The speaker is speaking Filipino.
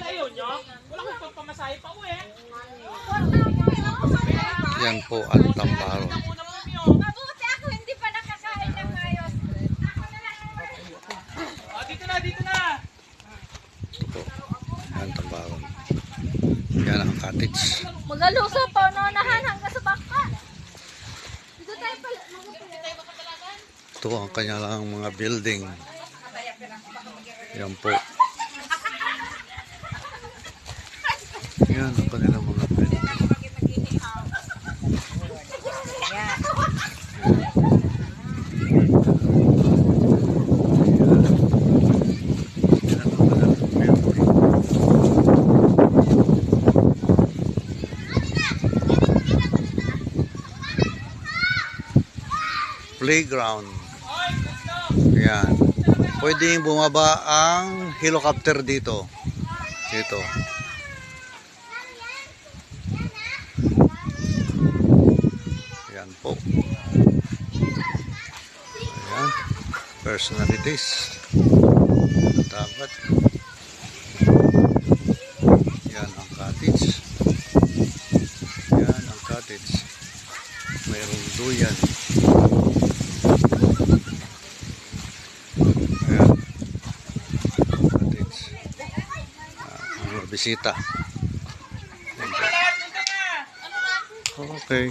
ayaw nyo? Wala ko pagpamasahe pa uwi. Yan po ang Tambaron. Mabuti ako hindi pa nakakain ng mayos. Dito na, dito na. Ito po ang Tambaron. Yan ang cottage. Magaluso po, nonahan hanggang sa baka. Dito tayo pala. Ito ang kanilang mga building. Yan po. Yan ang kanilang mga building. Playground. Yan. Pwedeng bumaba ang helicopter dito. Dito. Yan po. Ayan. Personalities. Dapat. Yan ang cottage. Yan ang cottage. Mayroong duyan. Ayan. Cottage. Mga bisita. Okay.